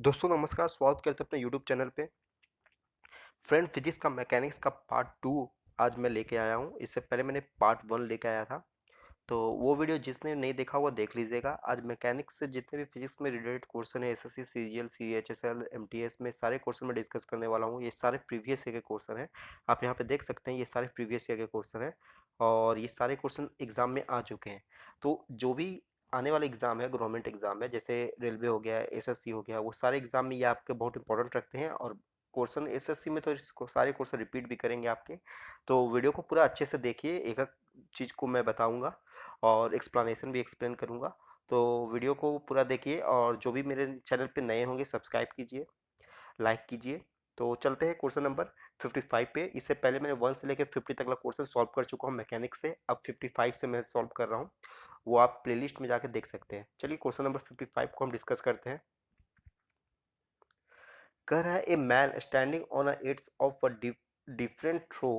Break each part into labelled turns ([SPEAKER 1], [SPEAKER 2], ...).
[SPEAKER 1] दोस्तों नमस्कार, स्वागत करते हैं अपने यूट्यूब चैनल पे। फ्रेंड फिजिक्स का मैकेनिक्स का पार्ट 2 आज मैं लेके आया हूँ। इससे पहले मैंने पार्ट 1 लेके आया था। तो वो वीडियो जिसने नहीं देखा हुआ देख लीजिएगा। आज मैकेनिक्स से जितने भी फिजिक्स में रिलेटेड क्वेश्चन है, एसएससी, सीजीएल, सीएचएसएल, एमटीएस में सारे क्वेश्चन मैं डिस्कस करने वाला हूँ। ये सारे प्रीवियस ईयर के क्वेश्चन हैं। आप यहाँ पे देख सकते हैं, ये सारे प्रीवियस ईयर के क्वेश्चन हैं और ये सारे क्वेश्चन एग्जाम में आ चुके हैं। तो जो भी आने वाले एग्जाम है, गवर्नमेंट एग्जाम है, जैसे रेलवे हो गया, एसएससी हो गया, वो सारे एग्जाम में ये आपके बहुत इंपॉर्टेंट रखते हैं। और क्वेश्चन एसएससी में तो इसको सारे क्वेश्चन रिपीट भी करेंगे आपके। तो वीडियो को पूरा अच्छे से देखिए, एक एक चीज़ को मैं बताऊंगा और एक्सप्लेनेशन भी एक्सप्लेन करूंगा। तो वीडियो को पूरा देखिए और जो भी मेरे चैनल पे नए होंगे सब्सक्राइब कीजिए, लाइक कीजिए। तो चलते हैं क्वेश्चन नंबर 55 पे। इससे पहले मैंने 1 से लेकर 50 तक का क्वेश्चन सॉल्व कर चुका हूँ मैकेनिक्स से। अब 55 से मैं सॉल्व कर रहा हूँ, वो आप प्लेलिस्ट में जाके देख सकते हैं। चलिए क्वेश्चन नंबर 55 को हम डिस्कस करते हैं। कह रहा है a man standing on a edge of a different throw.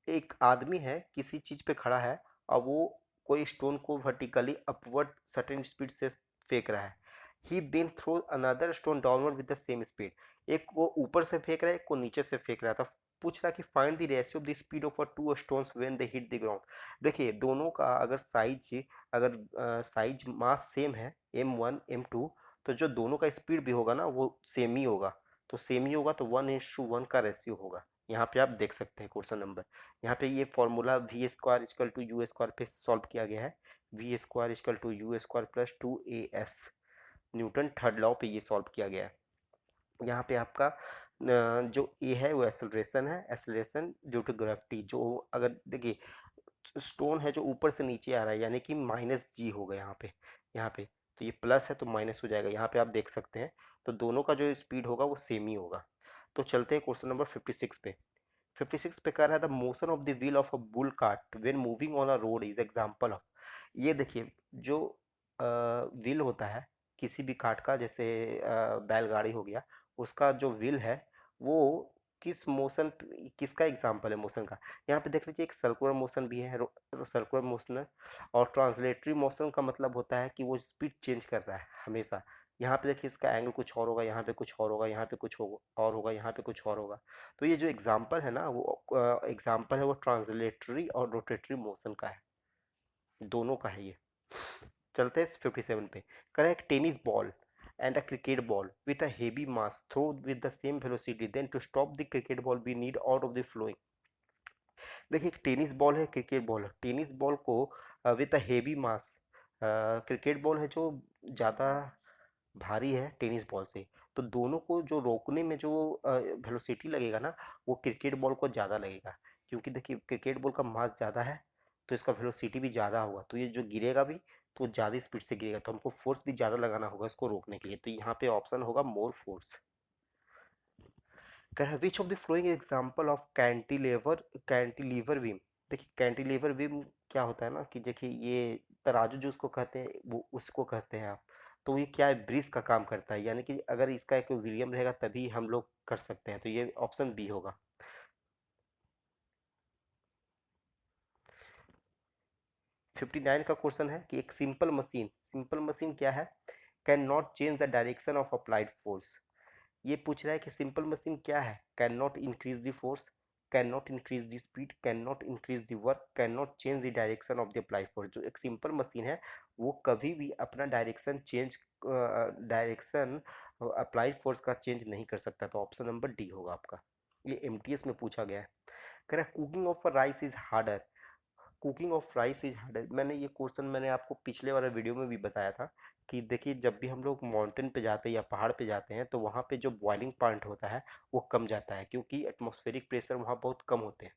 [SPEAKER 1] एक आदमी है, किसी चीज पे खड़ा है और वो कोई स्टोन को वर्टिकली अपवर्ड सर्टेन स्पीड से फेंक रहा है। He then throw another stone downward with the same speed. एक को ऊपर से फेंक रहा है, एक को नीचे से फेंक रहा था। पूछ रहा है कि find the ratio of the speed of two stones when they hit the ground. देखिए दोनों का अगर साइज मास सेम है, m1 m2, तो जो दोनों का स्पीड भी होगा ना वो सेम ही होगा। तो सेम ही होगा तो 1:1 का रेशियो होगा। यहाँ पे आप देख सकते हैं क्वेश्चन नंबर। यहाँ पे ये formula V square equal to U square पे सॉल्व किया गया है। V square equal to U square plus 2as, Newton third law पे ये सॉल्व किया गया है। यहाँ पे आपका जो ए है वो एक्सेलरेशन है, एक्सेलरेशन ड्यू टू ग्रेविटी। जो अगर देखिए स्टोन है जो ऊपर से नीचे आ रहा है, यानी कि माइनस जी होगा यहाँ पे तो ये प्लस है तो माइनस हो जाएगा। यहाँ पे आप देख सकते हैं। तो दोनों का जो स्पीड होगा वो सेम ही होगा। तो चलते हैं क्वेश्चन नंबर 56 पे। 56 पे कह रहा था the motion of the wheel of a bull cart when moving on a road is example of. ये देखिए जो व्हील होता है किसी भी कार्ट का, जैसे बैलगाड़ी हो गया, उसका जो व्हील है वो किस मोशन, किसका एग्जांपल है मोशन का। यहाँ पे देख लीजिए, एक सर्कुलर मोशन भी है, सर्कुलर मोशन। और ट्रांसलेटरी मोशन का मतलब होता है कि वो स्पीड चेंज कर रहा है हमेशा। यहाँ पे देखिए इसका एंगल कुछ और होगा, यहाँ पे कुछ और होगा, यहाँ पे कुछ और होगा, यहाँ पे कुछ और होगा। तो ये जो एग्जाम्पल है ना, वो एग्जाम्पल है वो ट्रांसलेटरी और रोटेटरी मोशन का है, दोनों का है ये। चलते हैं 57 पे। करें tennis ball and a cricket ball with a heavy mass throw with the same velocity, then to stop the cricket ball we need out of the flowing। देखिए एक टेनिस बॉल है, क्रिकेट बॉल है। Tennis ball को with a heavy mass, cricket ball है जो ज़्यादा भारी है टेनिस बॉल से। तो दोनों को जो रोकने में जो वेलोसिटी लगेगा ना, वो क्रिकेट बॉल को ज़्यादा लगेगा। क्योंकि देखिए क्रिकेट बॉल का मास ज़्यादा है तो इसका वेलोसिटी भी ज़्यादा होगा, तो ये जो गिरेगा भी तो ज़्यादा स्पीड से गिरेगा, तो हमको फोर्स भी ज़्यादा लगाना होगा इसको रोकने के लिए। तो यहाँ पे ऑप्शन होगा मोर फोर्स। कह रहा है which of the flowing example of cantilever beam. देखिए कैंटिलीवर बीम क्या होता है ना, कि देखिए ये तराजू जो उसको कहते हैं वो उसको कहते हैं आप। तो ये क्या है, ब्रिज का काम करता है, यानी कि अगर इसका इक्विलिब्रियम रहेगा तभी हम लोग कर सकते हैं। तो ये ऑप्शन बी होगा। 59 का क्वेश्चन है कि एक सिंपल मशीन क्या है, can not change the direction of applied force. ये पूछ रहा है कि सिंपल मशीन क्या है, can not increase the force, can not increase the speed, can not increase the work, can not change the direction of the apply force. जो एक simple machine है वो कभी भी अपना डायरेक्शन अप्लाइड फोर्स का चेंज नहीं कर सकता। तो ऑप्शन नंबर डी होगा आपका। ये एमटीएस में पूछा गया है। कह रहा है cooking of rice is harder. Cooking of rice is harder, मैंने ये क्वेश्चन मैंने आपको पिछले वाले वीडियो में भी बताया था कि देखिए जब भी हम लोग माउंटेन पे जाते हैं या पहाड़ पे जाते हैं तो वहाँ पे जो बॉइलिंग पॉइंट होता है वो कम जाता है, क्योंकि एटमॉस्फेरिक प्रेशर वहाँ बहुत कम होते हैं।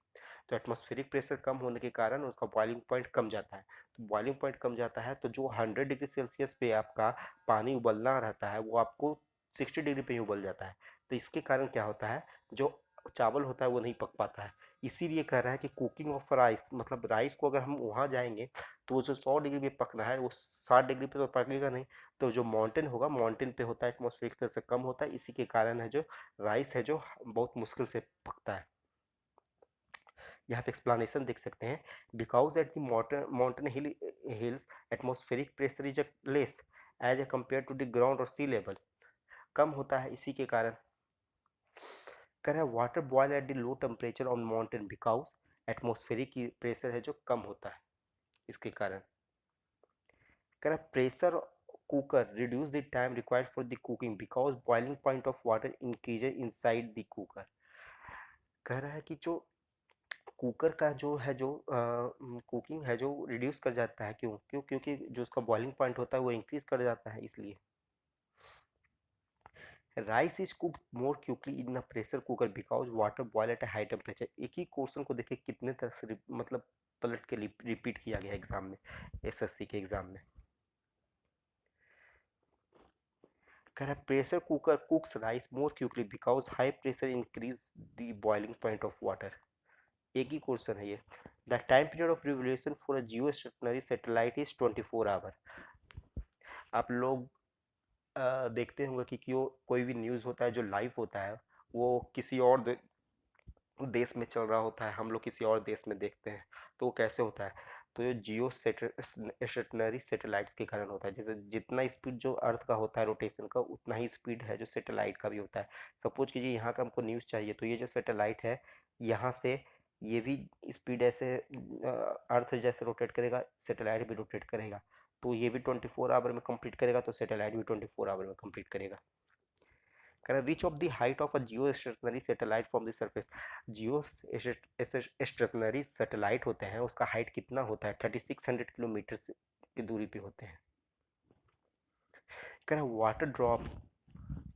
[SPEAKER 1] तो एटमॉस्फेरिक प्रेशर कम होने के कारण उसका बॉइलिंग पॉइंट कम जाता है। तो बॉइलिंग पॉइंट कम जाता है तो जो 100 डिग्री सेल्सियस पे आपका पानी उबलना रहता है वो आपको 60 डिग्री पे ही उबल जाता है। तो इसके कारण क्या होता है, जो चावल होता है वो नहीं पक पाता है। इसीलिए कह रहा है कि कुकिंग ऑफ राइस, मतलब राइस को अगर हम वहाँ जाएंगे तो वो जो 100 डिग्री पे पकना है वो 60 डिग्री पे तो पकेगा नहीं। तो जो माउंटेन होगा, माउंटेन पे होता है एटमॉस्फेरिक प्रेशर कम होता है, इसी के कारण है जो राइस है जो बहुत मुश्किल से पकता है। यहाँ पे एक्सप्लेनेशन देख सकते हैं। Because at the mountain hills atmospheric pressure is less as a compare to the ground और सी लेवल। कम होता है इसी के कारण। कह रहा है water boil at the low temperature on mountain because atmospheric pressure है जो कम होता है इसके कारण। कह रहा है pressure cooker reduce the time required for the cooking because boiling point of water increases inside the cooker. कह रहा है कि जो कुकर का जो है जो कुकिंग है जो रिड्यूस कर जाता है, क्यों क्यों क्योंकि जो उसका बॉइलिंग पॉइंट होता है वो इंक्रीज कर जाता है इसलिए। Rice is cooked more quickly in a pressure cooker because water boil at a high temperature. एक ही क्वेश्चन को देखिए कितने तरह से मतलब पलट के रिपीट किया गया एग्जाम में, एसएससी के एग्जाम में। कह रहा है pressure cooker cooks rice more quickly because high pressure increase the boiling point of water. एक ही क्वेश्चन है ये। The time period of revolution for a geostationary satellite is 24 hour. आप लोग देखते होंगे कि क्यों कोई भी न्यूज़ होता है जो लाइव होता है वो किसी और देश में चल रहा होता है, हम लोग किसी और देश में देखते हैं, तो वो कैसे होता है? तो ये जियो स्टेशनरी सैटेलाइट्स के कारण होता है। जैसे जितना स्पीड जो अर्थ का होता है रोटेशन का उतना ही स्पीड है जो सैटेलाइट का भी होता है। सपोज कीजिए यहाँ का हमको न्यूज़ चाहिए, तो ये जो सैटेलाइट है यहाँ से ये भी स्पीड ऐसे अर्थ जैसे रोटेट करेगा, सैटेलाइट भी रोटेट करेगा, तो ये भी 24 आवर में कंप्लीट करेगा, तो सैटेलाइट भी 24 आवर में कंप्लीट करेगा। कह रहा है which of the height of a geostationary satellite from the surface. Jio stationery satellite होते हैं उसका हाइट कितना होता है? 3600 किलोमीटर की दूरी पे होते हैं। कह रहा है water drop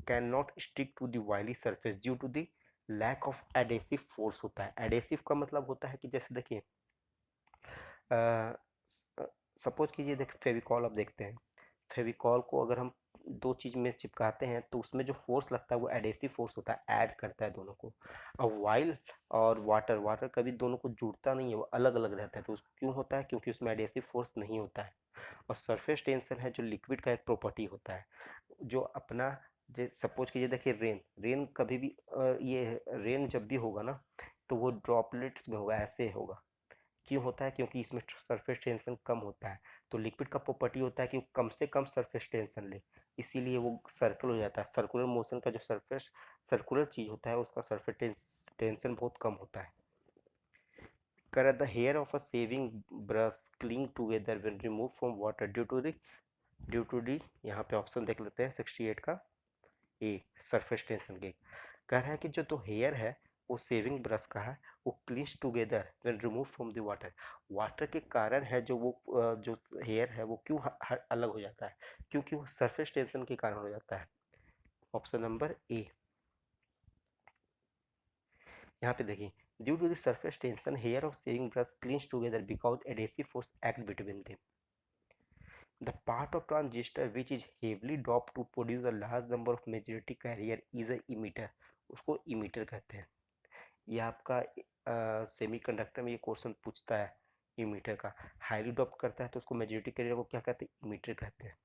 [SPEAKER 1] can not stick to the oily surface due to the lack of adhesive force होता है। एडेसिव का मतलब होता है कि जैसे देखिए सपोज कीजिए देख फेविकॉल आप देखते हैं, फेविकॉल को अगर हम दो चीज़ में चिपकाते हैं तो उसमें जो फोर्स लगता है वो एडेसिव फोर्स होता है, ऐड करता है दोनों को। अब वाइल और वाटर, वाटर कभी दोनों को जुड़ता नहीं है, वो अलग अलग रहता है। तो क्यों होता है? क्योंकि उसमें एडेसिव फोर्स नहीं होता है। और सरफेस टेंशन है जो लिक्विड का एक प्रॉपर्टी होता है जो अपना, जो सपोज कीजिए देखिए रेन, रेन कभी भी ये रेन जब भी होगा ना तो वो ड्रॉपलेट्स में होगा, ऐसे होगा। क्यों होता है? क्योंकि इसमें सरफेस टेंशन कम होता है। तो लिक्विड का प्रॉपर्टी होता है कि वो कम से कम सरफेस टेंशन ले, इसीलिए वो सर्कल हो जाता है। सर्कुलर मोशन का जो सरफेस सर्कुलर चीज होता है उसका सरफेस टेंशन बहुत कम होता है। कर the hair of a shaving brush cling together when remove from water due to the यहाँ पे ऑप्शन देख लेते हैं 68 का ए, सरफेस टेंशन के। कह रहा है कि जो तो हेयर है वो सेविंग ब्रश का है, वो clinch together when remove from the water. Water के कारण है जो वो जो हेयर है वो क्यों अलग हो जाता है? क्योंकि वो सरफेस टेंशन के कारण हो जाता है। Option number A. यहाँ पे देखिए due to the surface tension hair of shaving brush cling together because adhesive force act between them. The part of transistor which is heavily doped to produce a large number of majority carrier is a emitter। उसको emitter कहते हैं। ये आपका semiconductor में ये question पूछता है emitter का। हाईली डॉप्ट करता है तो उसको मेजॉरिटी कैरियर को क्या कहते हैं? इमीटर कहते हैं।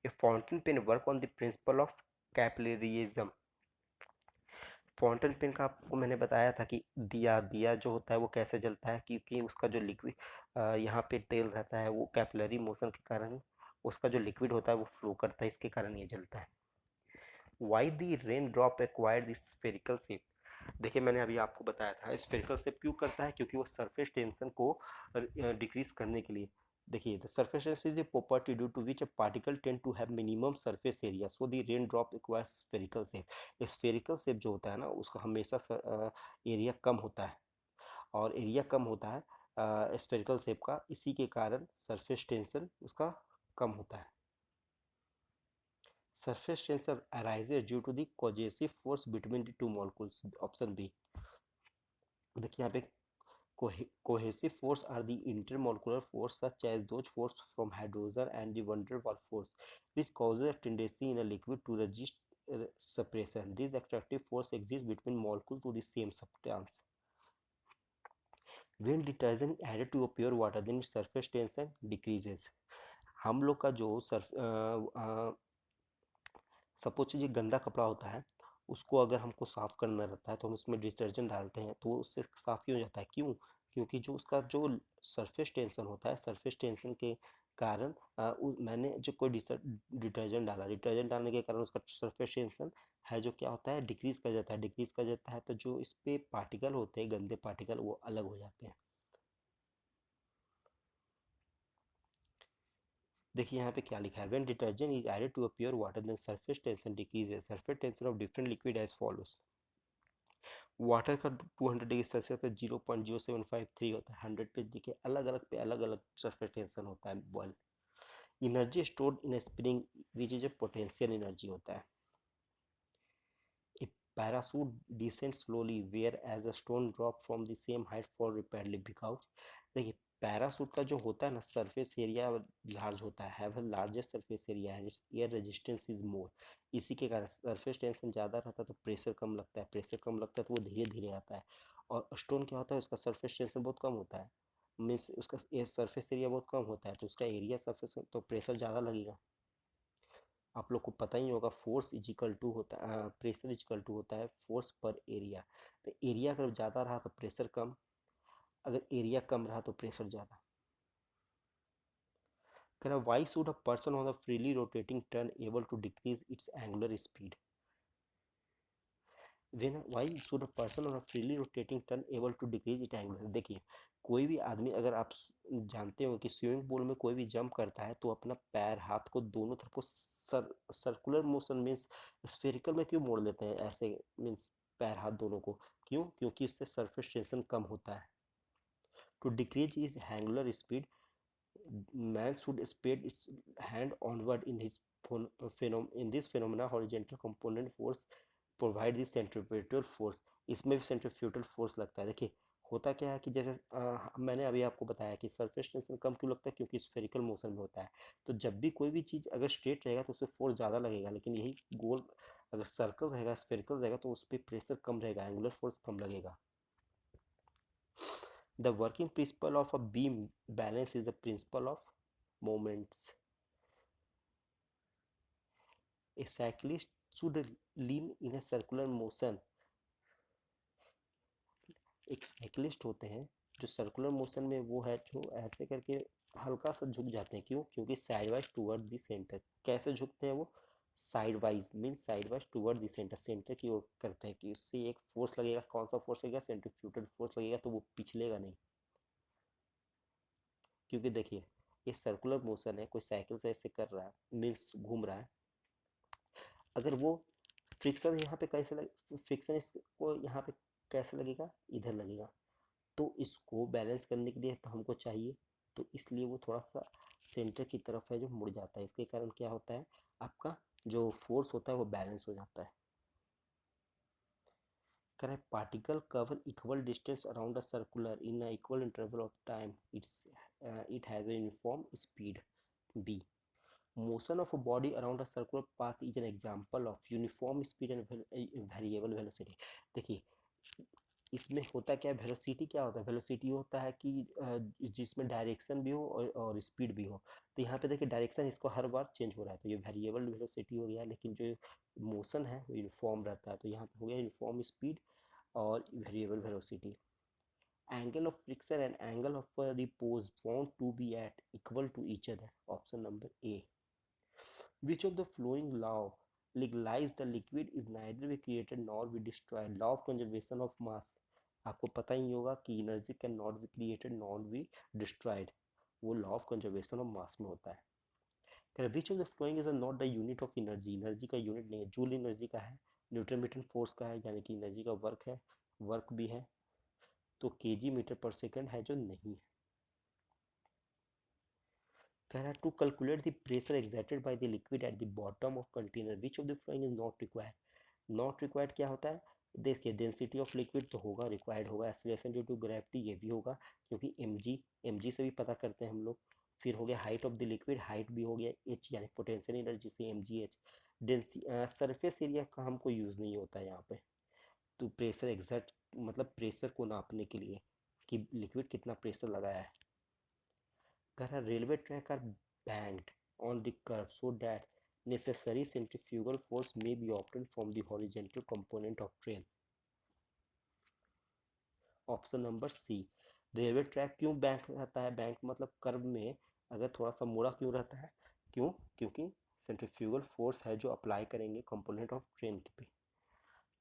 [SPEAKER 1] A fountain pen work on the principle of capillarism. Fountain pen का आपको मैंने बताया था कि दिया दिया जो होता है वो कैसे जलता है, क्योंकि उसका जो लिक्विड यहाँ पे तेल रहता है वो कैपिलरी मोशन के कारण उसका जो लिक्विड होता है वो फ्लो करता है, इसके कारण ये जलता है। Why the rain drop acquired this spherical shape. देखिए मैंने अभी आपको बताया था स्फेरिकल शेप क्यों करता है, क्योंकि वो सरफेस टेंशन को डिक्रीज करने के लिए। देखिए the surface tension is a property due to which a particle tend to have minimum surface area, so the rain drop acquires spherical shape. Spherical shape जो होता है ना उसका हमेशा एरिया कम होता है, और एरिया कम होता है स्फेरिकल शेप का, इसी के कारण सरफेस टेंशन उसका कम होता है। Surface tension arises due to the cohesive force between the two molecules. Option B। देखिए यहाँ पे cohesive force are the intermolecular force such as those force from hydrogen and the van der Waals force which causes a tendency in a liquid to resist separation. This attractive force exists between molecules to the same substance. When detergent added to a pure water, then its surface tension decreases। हम लोग का जो suppose कीजिए गंदा कपड़ा होता है उसको अगर हमको साफ़ करना रहता है तो हम उसमें डिटर्जेंट डालते हैं तो उससे साफ़ ही हो जाता है। क्यों? क्योंकि जो उसका जो सरफेस टेंशन होता है, सरफेस टेंशन के कारण मैंने जो कोई डिटर्जेंट डाला, डिटर्जेंट डालने के कारण उसका सरफेस टेंशन है जो क्या होता है, डिक्रीज कर जाता है, डिक्रीज कर जाता है तो जो इस पे पार्टिकल होते हैं, गंदे पार्टिकल, वो अलग हो जाते हैं। देखिए यहाँ पे क्या लिखा है, when detergent is added to a pure water then surface tension decreases, surface tension of different liquid as follows. Water का 200 डिग्री सेल्सियस पे 0.0753 होता है, 100 पे देखिए अलग अलग पे अलग अलग सरफेस टेंशन होता है boil. Energy stored in spring which is a potential energy होता है। A parachute descends slowly whereas a stone drop from the same height fall rapidly because देखिए पैरासूट का जो होता है ना सरफेस एरिया लार्ज होता है, have largest surface area and it's air resistance is more. इसी के कारण सरफेस टेंशन ज़्यादा रहता है तो प्रेशर कम लगता है, प्रेशर कम लगता है तो वो धीरे धीरे आता है। और स्टोन क्या होता है, उसका सरफेस टेंशन बहुत कम होता है, मीन्स उसका सरफेस एरिया बहुत कम होता है तो उसका एरिया सरफेस तो प्रेशर ज़्यादा लगेगा। आप लोग को पता ही होगा फोर्स इज इक्वल टू होता है, प्रेशर इज इक्वल टू होता है फोर्स पर एरिया। तो एरिया अगर ज़्यादा रहा तो प्रेशर कम, अगर एरिया कम रहा तो प्रेशर ज़्यादा। कह रहा why should a person on the freely rotating turntable to decrease its angular speed, when why should a person on a freely rotating turntable to decrease it angular. देखिए कोई भी आदमी, अगर आप जानते हो कि स्विमिंग पूल में कोई भी जंप करता है तो अपना पैर हाथ को दोनों तरफ को सर्कुलर मोशन मीन्स स्फेरिकल में क्यों मोड़ लेते हैं ऐसे, मीन्स पैर हाथ दोनों को, क्यों? क्योंकि इससे सरफेस टेंशन कम होता है। To decrease is angular speed man should spread its hand onward in his in this phenomena horizontal component force provide the centripetal force। इसमें भी सेंट्रीफ्यूटल फोर्स लगता है। देखिए होता क्या है कि जैसे मैंने अभी आपको बताया कि सरफेस टेंशन कम क्यों लगता है, क्योंकि स्फेरिकल मोशन में होता है। तो जब भी कोई भी चीज़ अगर स्ट्रेट रहेगा तो उसमें फोर्स ज़्यादा लगेगा, लेकिन यही गोल अगर सर्कल रहेगा, स्फेरिकल रहेगा तो उस पर प्रेशर कम रहेगा, एंगुलर फोर्स कम लगेगा। The working principle of a beam balance is the principle of moments. A cyclist should lean in a circular motion। एक साइकिलिस्ट होते हैं जो सर्कुलर मोशन में वो है जो ऐसे करके हल्का सा झुक जाते हैं, क्यों? क्योंकि side wise toward the centre. कैसे झुकते हैं वो? Side wise mean side wise toward the centre, centre की ओर करते हैं कि उससे एक फोर्स लगेगा। कौन सा फोर्स लगेगा? सेंट्रीफ्यूगल फोर्स लगेगा, तो वो पिछलेगा नहीं। क्योंकि देखिए ये सर्कुलर मोशन है, कोई साइकिल से ऐसे कर रहा है मीन्स घूम रहा है, अगर वो फ्रिक्शन यहाँ पे कैसे लगे, फ्रिक्शन इसको यहाँ पे कैसे लगेगा? इधर लगेगा। तो इसको बैलेंस करने के लिए तो हमको चाहिए, तो इसलिए वो थोड़ा सा सेंटर की तरफ है जो मुड़ जाता है। इसके कारण क्या होता है, आपका जो फोर्स होता है वो बैलेंस हो जाता है। Correct. Particle cover equal distance around a circular in a equal interval of time, it has a uniform speed. B motion of a body around a circular path is an example of uniform speed and variable velocity। देखिए इसमें होता क्या है, velocity क्या होता है? Velocity होता है कि जिसमें डायरेक्शन भी हो और स्पीड भी हो। तो यहाँ पे देखिए डायरेक्शन इसको हर बार चेंज हो रहा है, तो ये वेरिएबल वेलोसिटी हो गया, लेकिन जो मोशन है वो यूनिफॉर्म रहता है। तो यहाँ पे हो गया यूनिफॉर्म स्पीड और variable velocity. Angle of friction and angle of repose found to be at equal to each other. Option number A. Which of the following law legalize the liquid is neither be created nor be destroyed? Law of conservation of mass। आपको पता ही होगा कि energy can not be created not be destroyed, वो law of conservation of mass में होता है। Which of the flowing is not the unit of energy? Energy का यूनिट नहीं है, जूल एनर्जी का है, न्यूटन मीटर फोर्स का है, यानी कि एनर्जी का वर्क है, वर्क भी है, तो केजी मीटर पर सेकंड है जो नहीं है। कह रहा है to calculate the pressure exerted by the liquid at the bottom of container which of the flowing is not required. Not required क्या होता है? देखिए डेंसिटी ऑफ लिक्विड तो होगा, रिक्वायर्ड होगा, एक्सीलरेशन ड्यू टू ग्रेविटी ये भी होगा, क्योंकि एम जी से भी पता करते हैं हम लोग। फिर हो गया height of the liquid, height भी हो गया, एच यानी पोटेंशियल एनर्जी से M G H. Density surface area का हमको यूज़ नहीं होता है यहाँ पे। तो प्रेशर एग्जर्ट मतलब प्रेशर को नापने के लिए कि लिक्विड कितना प्रेशर लगाया है। कह रहा railway track are banked on the curve so that necessary centrifugal force may be obtained from the horizontal component of train। Option number C. Railway track क्यों बैंक रहता है? बैंक मतलब कर्व में अगर थोड़ा सा मुड़ा क्यों रहता है, क्यों, क्योंकि सेंट्रीफ्यूगल फोर्स है जो अप्लाई करेंगे कंपोनेंट ऑफ ट्रेन पे।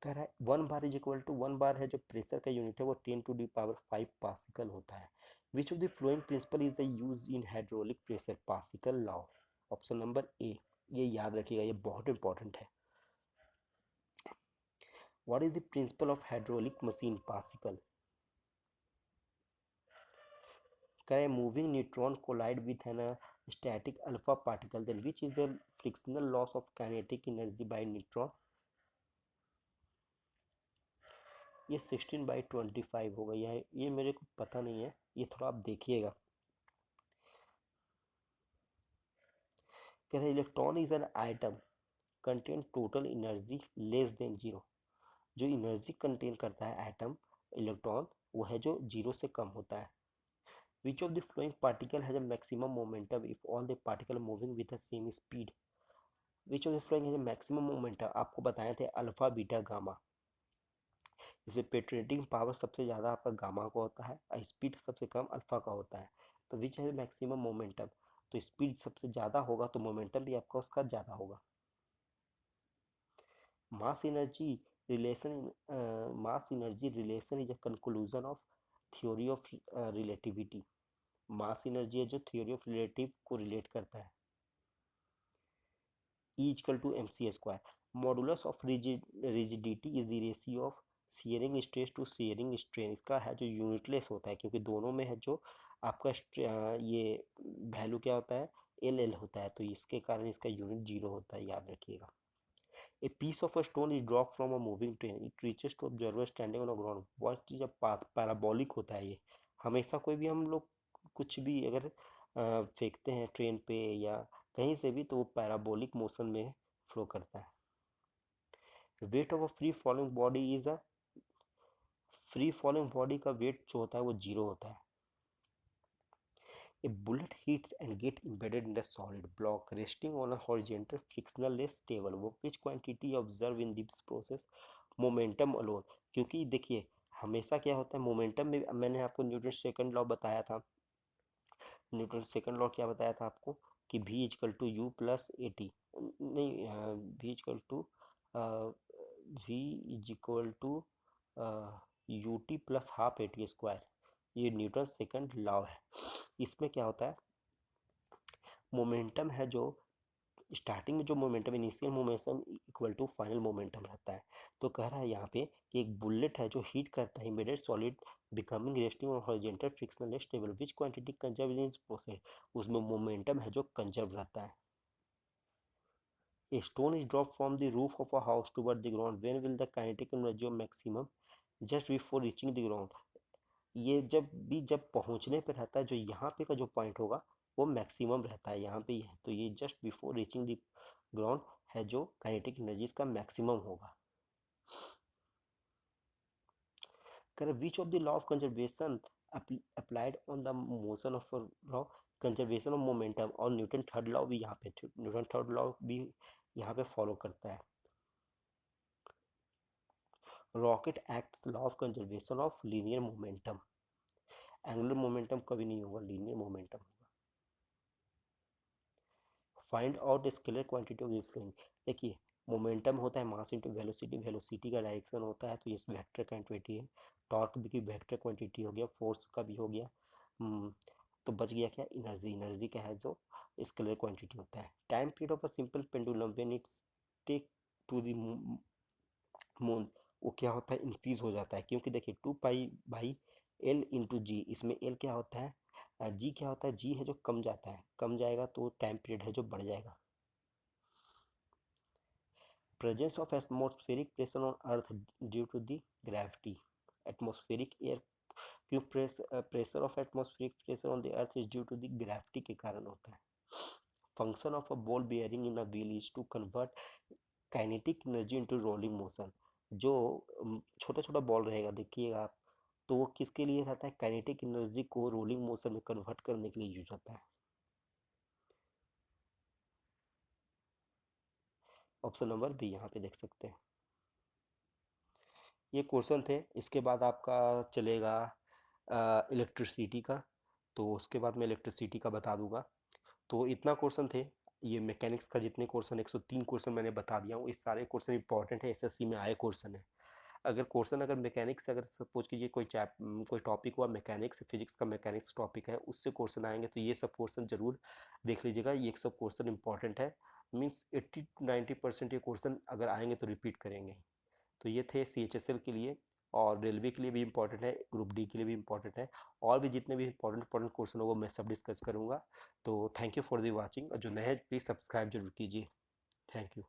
[SPEAKER 1] कह रहा है 1 बार इज इक्वल टू, 1 बार है जो प्रेशर का यूनिट है वो 10⁵ पास्कल होता है। Which of the following principle is the use in hydraulic pressure, Pascal law. Option number A, ये याद रखिएगा, ये बहुत इंपॉर्टेंट है। What is the principle of hydraulic machine, Pascal. कह moving neutron collide with an static alpha particle, then which is the frictional loss of kinetic energy by neutron. ये 16/25 होगा, ये मेरे को पता नहीं है, ये थोड़ा आप देखिएगा। कह रहे electron is an atom contain total energy less than zero. जो एनर्जी कंटेन करता है एटम इलेक्ट्रॉन, वो है जो जीरो से कम होता है। Which of the flowing particle has a maximum momentum if all the particle moving with the same speed. Which of the flowing has a maximum momentum, आपको बताए थे अल्फा बीटा गामा। इसमें पेट्रेटिंग पावर सबसे ज़्यादा आपका गामा का होता है और स्पीड सबसे कम अल्फा का होता है। तो विच है मैक्सिमम मोमेंटम, तो स्पीड सबसे ज़्यादा होगा तो मोमेंटम भी आपका उसका ज़्यादा होगा। Mass energy relation, mass energy relation is a conclusion of theory of relativity. Mass energy है जो थ्योरी ऑफ रिलेटिव को रिलेट करता है। E equal to M C square. Modulus of rigidity is the ratio of shearing stress to shearing strain. इसका है जो unitless होता है, क्योंकि दोनों में है जो आपका ये वैल्यू क्या होता है, एल एल होता है, तो इसके कारण इसका यूनिट जीरो होता है, याद रखिएगा। A piece of a stone is drop from a moving train, it reaches to observer standing on a ground. What is a path, parabolic होता है ये। हमेशा कोई भी हम लोग कुछ भी अगर फेंकते हैं ट्रेन पे या कहीं से भी, तो वो पैराबोलिक मोशन में फ्लो करता है। Weight of a free falling body is a, free falling body का वेट जो होता है वो जीरो होता है। A bullet hits and get embedded in the solid block resting on a horizontal frictionless table. Which quantity observed in this process? Momentum alone. क्योंकि देखिए हमेशा क्या होता है मोमेंटम में, मैंने आपको न्यूटन सेकंड लॉ बताया था। न्यूटन सेकंड लॉ क्या बताया था आपको कि v equal to U plus A T, नहीं, v equal to v is equal to U T plus half A T square. ये न्यूटन सेकंड लॉ है। इसमें क्या होता है, मोमेंटम है जो स्टार्टिंग में जो momentum initial momentum equal to final momentum रहता है। तो कह रहा है यहाँ पे कि एक बुलेट है जो हीट करता है immediate solid becoming resting on horizontal frictionless table, which quantity conserve in process. उसमें मोमेंटम है जो कंजर्व रहता है। A stone is dropped from the roof of a house toward the ground. When will the kinetic energy of maximum? Just before reaching the ground. ये जब पहुंचने पे रहता है, जो यहाँ पे का जो पॉइंट होगा वो मैक्सिमम रहता है, यहाँ पे ही है, तो ये just before reaching the ground है जो काइनेटिक एनर्जी इसका मैक्सिमम होगा। कर विच of the law of conservation applied on the motion of law conservation of momentum, और न्यूटन थर्ड लॉ भी यहाँ पे, न्यूटन थर्ड लॉ भी यहाँ पे फॉलो करता है। Rocket acts law of conservation of linear momentum. Angular momentum कभी नहीं होगा, लीनियर मोमेंटम होगा। Find out scalar quantity of flowing. देखिए मोमेंटम होता है मास इंटू वेलोसिटी, वेलोसिटी का डायरेक्शन होता है, तो ये वेक्टर क्वांटिटी है। टॉर्क भी की वेक्टर क्वांटिटी हो गया, फोर्स का भी हो गया। तो बच गया क्या, एनर्जी। एनर्जी क्या है जो स्केलर क्वांटिटी होता है। Time period of a simple pendulum when it's take to the moon, वो क्या होता है, इंक्रीज हो जाता है, क्योंकि देखिए 2 पाई बाई एल इंटू जी, इसमें एल क्या होता है, जी क्या होता है, जी है जो कम जाता है, कम जाएगा तो टाइम पीरियड है जो बढ़ जाएगा। Presence of atmospheric pressure on earth due to the gravity. Atmospheric air, क्यों pressure of atmospheric pressure on the earth is due to the gravity के कारण होता है। Function of a ball bearing in a wheel is to convert kinetic energy into rolling motion. जो छोटा छोटा ball रहेगा देखिएगा आप, तो वो किसके लिए रहता है, काइनेटिक एनर्जी को रोलिंग मोशन में कन्वर्ट करने के लिए यूज होता है। ऑप्शन नंबर बी यहाँ पे देख सकते हैं। ये क्वेश्चन थे। इसके बाद आपका चलेगा इलेक्ट्रिसिटी का, तो उसके बाद मैं इलेक्ट्रिसिटी का बता दूंगा। तो इतना क्वेश्चन थे। ये मैकेनिक्स का जितने क्वेश्चन 103 क्वेश्चन मैंने बता दिया हूँ, इस सारे क्वेश्चन इंपॉर्टेंट है, एसएससी में आए क्वेश्चन है। अगर क्वेश्चन अगर मैकेनिक्स अगर सपोज कीजिए कोई टॉपिक हुआ मैकेनिक्स, फिजिक्स का मैकेनिक्स टॉपिक है, उससे क्वेश्चन आएंगे तो ये सब क्वेश्चन जरूर देख लीजिएगा, ये सब क्वेश्चन इंपॉर्टेंट है। मीन्स 80-90% ये क्वेश्चन अगर आएंगे तो रिपीट करेंगे। तो ये थे CHSL के लिए, और रेलवे के लिए भी इंपॉर्टेंट है, ग्रुप डी के लिए भी इंपॉर्टेंट है, और भी जितने भी इंपॉर्टेंट क्वेश्चन होगा मैं सब डिस्कस करूंगा। तो thank you for the watching, और जो नए प्लीज़ सब्सक्राइब जरूर कीजिए। Thank you.